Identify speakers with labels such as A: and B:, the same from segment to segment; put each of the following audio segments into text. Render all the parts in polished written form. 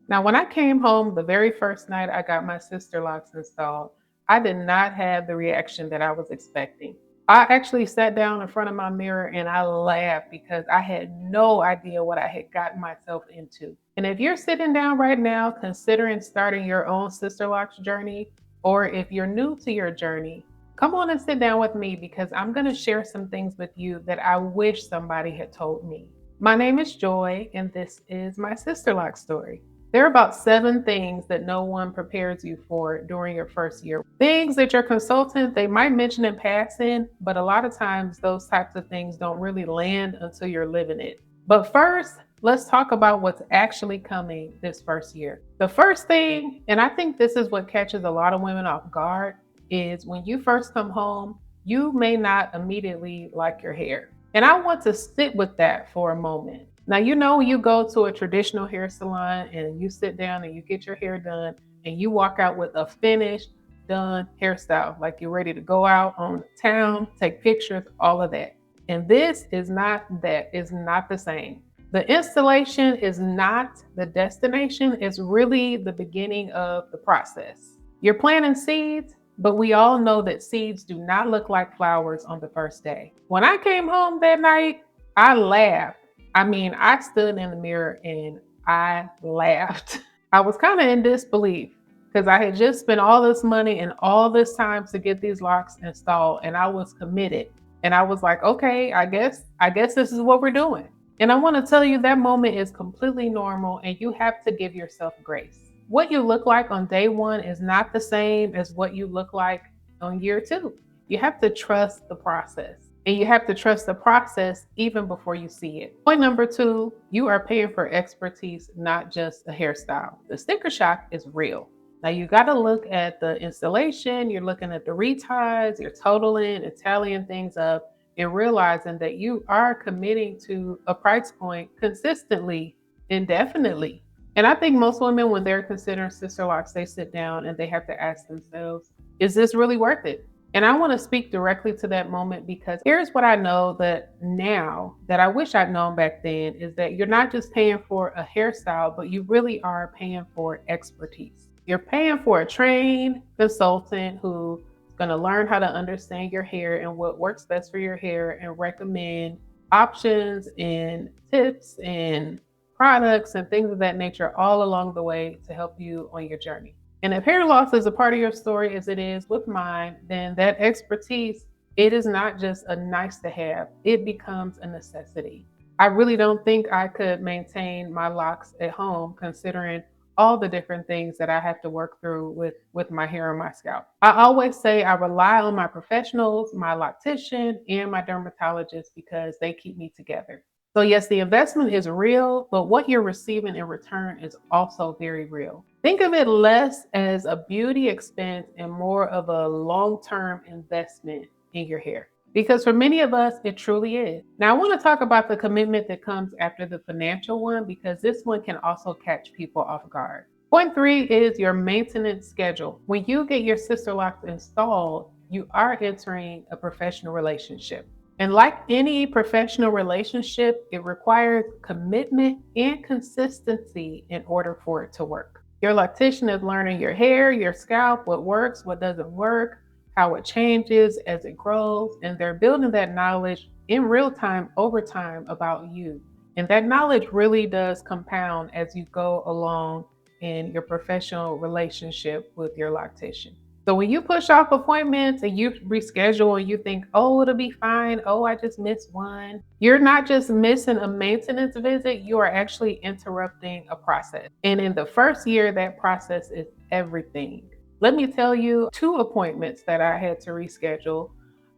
A: Now, when I came home the very first night I got my Sisterlocks installed, I did not have the reaction that I was expecting. I actually sat down in front of my mirror and I laughed because I had no idea what I had gotten myself into. And if you're sitting down right now considering starting your own Sisterlocks journey, or if you're new to your journey, come on and sit down with me because I'm going to share some things with you that I wish somebody had told me. My name is Joy, and this is my Sisterlock story. There are about 7 things that no one prepares you for during your first year. Things that your consultant, they might mention in passing, but a lot of times those types of things don't really land until you're living it. But first, let's talk about what's actually coming this first year. The first thing, and I think this is what catches a lot of women off guard, is when you first come home, you may not immediately like your hair. And I want to sit with that for a moment. Now, you go to a traditional hair salon and you sit down and you get your hair done and you walk out with a finished, done hairstyle, like you're ready to go out on town, take pictures, all of that. And this is not that, it's not the same. The installation is not the destination, it's really the beginning of the process. You're planting seeds, but we all know that seeds do not look like flowers on the first day. When I came home that night, I laughed. I mean, I stood in the mirror and I laughed. I was kind of in disbelief because I had just spent all this money and all this time to get these locks installed, and I was committed. And I was like, okay, I guess this is what we're doing. And I want to tell you that moment is completely normal and you have to give yourself grace. What you look like on day 1 is not the same as what you look like on year 2. You have to trust the process. And you have to trust the process even before you see it. Point number 2, you are paying for expertise, not just a hairstyle. The sticker shock is real. Now you got to look at the installation, you're looking at the reties, you're totaling and tallying things up and realizing that you are committing to a price point consistently, indefinitely. And I think most women, when they're considering Sisterlocks, they sit down and they have to ask themselves, is this really worth it? And I want to speak directly to that moment because here's what I know that now that I wish I'd known back then is that you're not just paying for a hairstyle, but you really are paying for expertise. You're paying for a trained consultant who's going to learn how to understand your hair and what works best for your hair and recommend options and tips and products and things of that nature all along the way to help you on your journey. And if hair loss is a part of your story as it is with mine, then that expertise, it is not just a nice to have, it becomes a necessity. I really don't think I could maintain my locks at home considering all the different things that I have to work through with my hair and my scalp. I always say I rely on my professionals, my loctician, and my dermatologist because they keep me together. So, yes, the investment is real, but what you're receiving in return is also very real. Think of it less as a beauty expense and more of a long term investment in your hair. Because for many of us, it truly is. Now, I want to talk about the commitment that comes after the financial one because this one can also catch people off guard. Point 3 is your maintenance schedule. When you get your Sisterlocks installed, you are entering a professional relationship. And like any professional relationship, it requires commitment and consistency in order for it to work. Your loctician is learning your hair, your scalp, what works, what doesn't work, how it changes as it grows, and they're building that knowledge in real time over time about you. And that knowledge really does compound as you go along in your professional relationship with your loctician. So when you push off appointments and you reschedule and you think, oh, it'll be fine. Oh, I just missed one. You're not just missing a maintenance visit, you are actually interrupting a process. And in the first year, that process is everything. Let me tell you 2 appointments that I had to reschedule.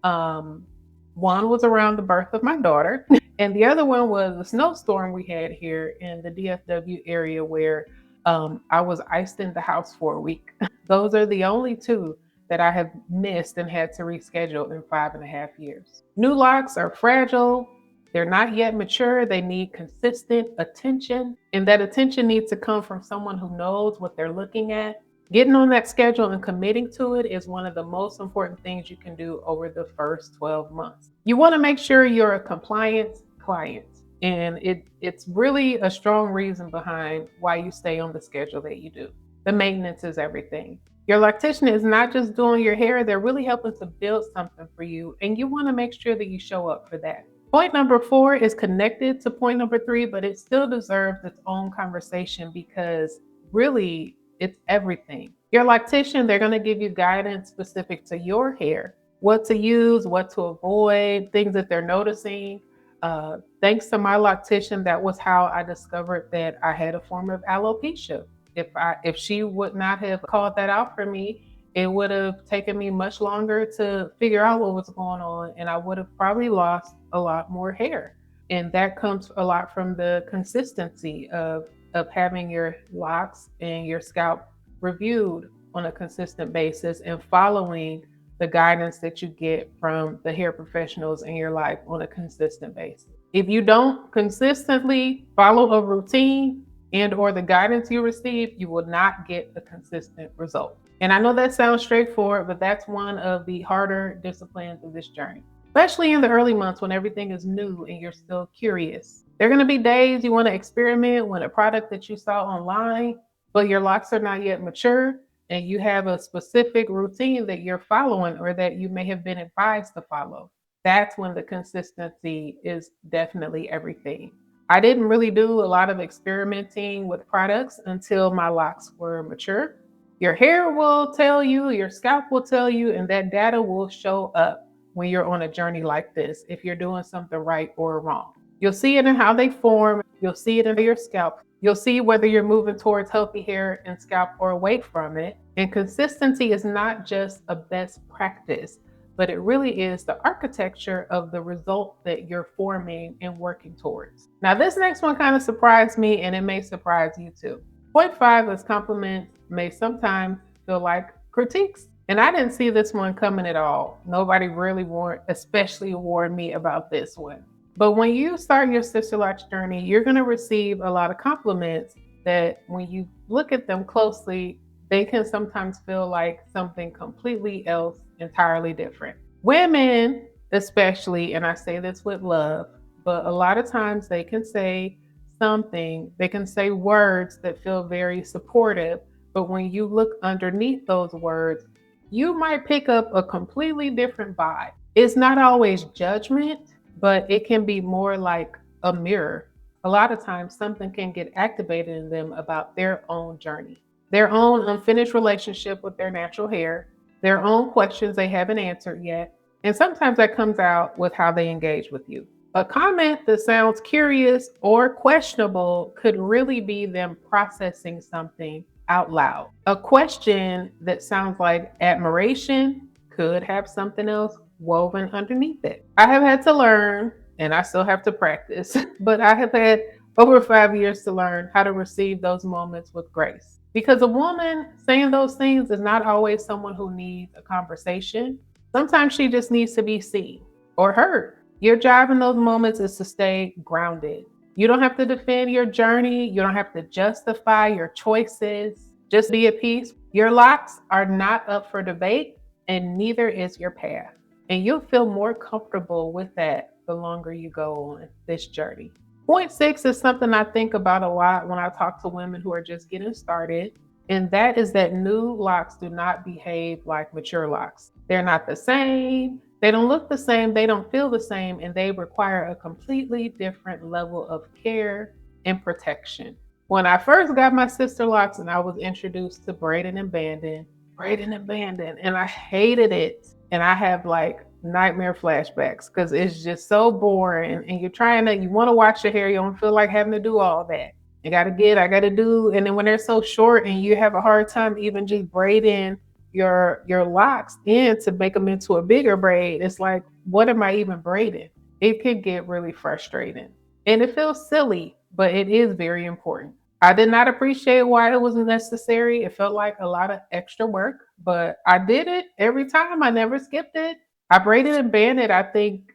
A: Um, One was around the birth of my daughter, and the other one was a snowstorm we had here in the DFW area where I was iced in the house for a week. Those are the only 2 that I have missed and had to reschedule in 5.5 years. New locks are fragile. They're not yet mature. They need consistent attention. And that attention needs to come from someone who knows what they're looking at. Getting on that schedule and committing to it is one of the most important things you can do over the first 12 months. You want to make sure you're a compliant client. And it's really a strong reason behind why you stay on the schedule that you do. The maintenance is everything. Your lactician is not just doing your hair, they're really helping to build something for you. And you want to make sure that you show up for that. Point number 4 is connected to point number 3, but it still deserves its own conversation because really it's everything. Your lactician, they're going to give you guidance specific to your hair, what to use, what to avoid, things that they're noticing. Thanks to my lactician, that was how I discovered that I had a form of alopecia. If she would not have called that out for me, it would have taken me much longer to figure out what was going on, and I would have probably lost a lot more hair. And that comes a lot from the consistency of having your locks and your scalp reviewed on a consistent basis and following the guidance that you get from the hair professionals in your life on a consistent basis. If you don't consistently follow a routine and or the guidance you receive, you will not get a consistent result. And I know that sounds straightforward, but that's one of the harder disciplines of this journey, especially in the early months when everything is new and you're still curious. There are going to be days you want to experiment with a product that you saw online, but your locks are not yet mature and you have a specific routine that you're following or that you may have been advised to follow. That's when the consistency is definitely everything. I didn't really do a lot of experimenting with products until my locks were mature. Your hair will tell you, your scalp will tell you, and that data will show up when you're on a journey like this if you're doing something right or wrong. You'll see it in how they form, you'll see it in your scalp, you'll see whether you're moving towards healthy hair and scalp or away from it. And consistency is not just a best practice, but it really is the architecture of the result that you're forming and working towards. Now, this next one kind of surprised me, and it may surprise you too. Point 5 is compliments may sometimes feel like critiques. And I didn't see this one coming at all. Nobody really especially warned me about this one. But when you start your Sisterlocks journey, you're going to receive a lot of compliments that when you look at them closely, they can sometimes feel like something completely else, entirely different. Women, especially, and I say this with love, but a lot of times they can say they can say words that feel very supportive, but when you look underneath those words, you might pick up a completely different vibe. It's not always judgment, but it can be more like a mirror. A lot of times, something can get activated in them about their own journey, their own unfinished relationship with their natural hair, their own questions they haven't answered yet. And sometimes that comes out with how they engage with you. A comment that sounds curious or questionable could really be them processing something out loud. A question that sounds like admiration could have something else woven underneath it. I have had to learn, and I still have to practice, but I have had over 5 years to learn how to receive those moments with grace. Because a woman saying those things is not always someone who needs a conversation. Sometimes she just needs to be seen or heard. Your job in those moments is to stay grounded. You don't have to defend your journey. You don't have to justify your choices. Just be at peace. Your locks are not up for debate, and neither is your path. And you'll feel more comfortable with that the longer you go on this journey. Point 6 is something I think about a lot when I talk to women who are just getting started. And that is that new locks do not behave like mature locks. They're not the same. They don't look the same. They don't feel the same. And they require a completely different level of care and protection. When I first got my Sisterlocks and I was introduced to braiding and banding, and I hated it. And I have like nightmare flashbacks because it's just so boring. And you want to wash your hair. You don't feel like having to do all that. I got to do. And then when they're so short and you have a hard time even just braiding your locks in to make them into a bigger braid, it's like, what am I even braiding? It can get really frustrating. And it feels silly, but it is very important. I did not appreciate why it was necessary. It felt like a lot of extra work, but I did it every time. I never skipped it. I braided and banded, I think,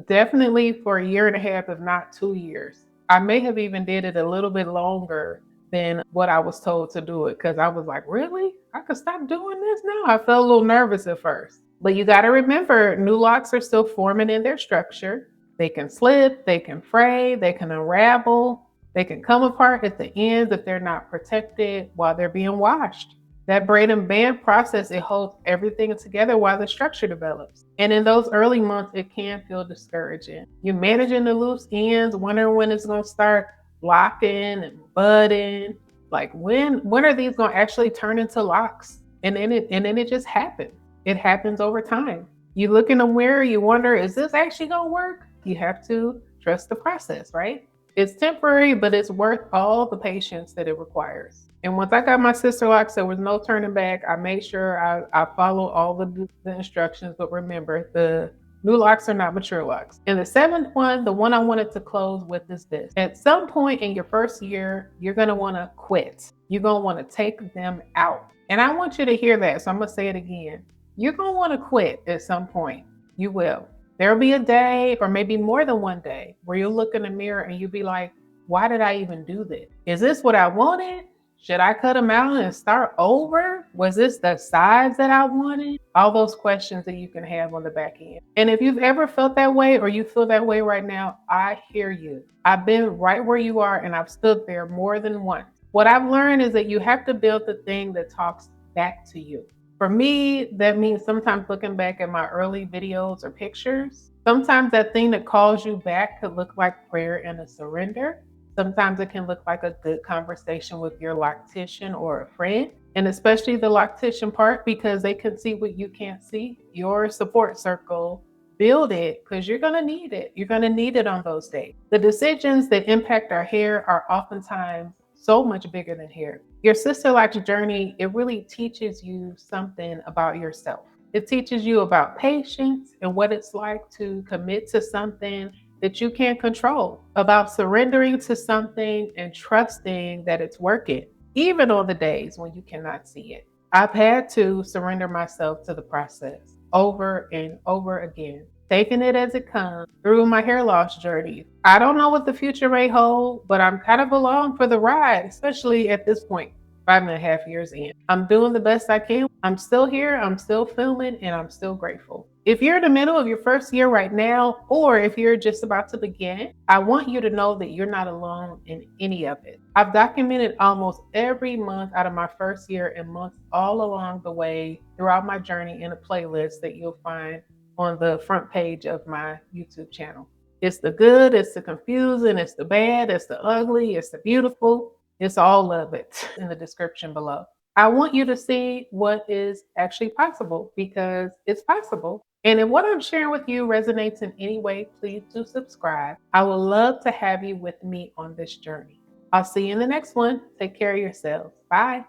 A: definitely for a year and a half, if not 2 years. I may have even did it a little bit longer than what I was told to do it because I was like, really? I could stop doing this now? I felt a little nervous at first. But you got to remember, new locks are still forming in their structure. They can slip, they can fray, they can unravel, they can come apart at the ends if they're not protected while they're being washed. That braid and band process, it holds everything together while the structure develops. And in those early months, it can feel discouraging. You're managing the loose ends, wondering when it's going to start locking and budding. Like when are these going to actually turn into locks? And then it just happens. It happens over time. You look in the mirror, you wonder, is this actually going to work? You have to trust the process, right? It's temporary, but it's worth all the patience that it requires. And once I got my Sisterlocks, there was no turning back. I made sure I followed all the instructions, but remember, the new locks are not mature locks. And the seventh one, the one I wanted to close with is this. At some point in your first year, you're going to want to quit. You're going to want to take them out. And I want you to hear that. So I'm going to say it again. You're going to want to quit at some point. You will. There'll be a day, or maybe more than one day, where you'll look in the mirror and you'll be like, why did I even do this? Is this what I wanted? Should I cut them out and start over? Was this the size that I wanted? All those questions that you can have on the back end. And if you've ever felt that way or you feel that way right now, I hear you. I've been right where you are and I've stood there more than once. What I've learned is that you have to build the thing that talks back to you. For me, that means sometimes looking back at my early videos or pictures. Sometimes that thing that calls you back could look like prayer and a surrender. Sometimes it can look like a good conversation with your loctician or a friend. And especially the loctician part, because they can see what you can't see. Your support circle, build it because you're going to need it. You're going to need it on those days. The decisions that impact our hair are oftentimes so much bigger than hair. Your Sisterlocks journey, it really teaches you something about yourself. It teaches you about patience and what it's like to commit to something that you can't control, about surrendering to something and trusting that it's working, even on the days when you cannot see it. I've had to surrender myself to the process over and over again, taking it as it comes through my hair loss journey. I don't know what the future may hold, but I'm kind of along for the ride, especially at this point, 5.5 years in. I'm doing the best I can. I'm still here, I'm still filming, and I'm still grateful. If you're in the middle of your first year right now, or if you're just about to begin, I want you to know that you're not alone in any of it. I've documented almost every month out of my first year and months all along the way throughout my journey in a playlist that you'll find on the front page of my YouTube channel. It's the good, it's the confusing, it's the bad, it's the ugly, it's the beautiful. It's all of it in the description below. I want you to see what is actually possible because it's possible. And if what I'm sharing with you resonates in any way, please do subscribe. I would love to have you with me on this journey. I'll see you in the next one. Take care of yourselves. Bye.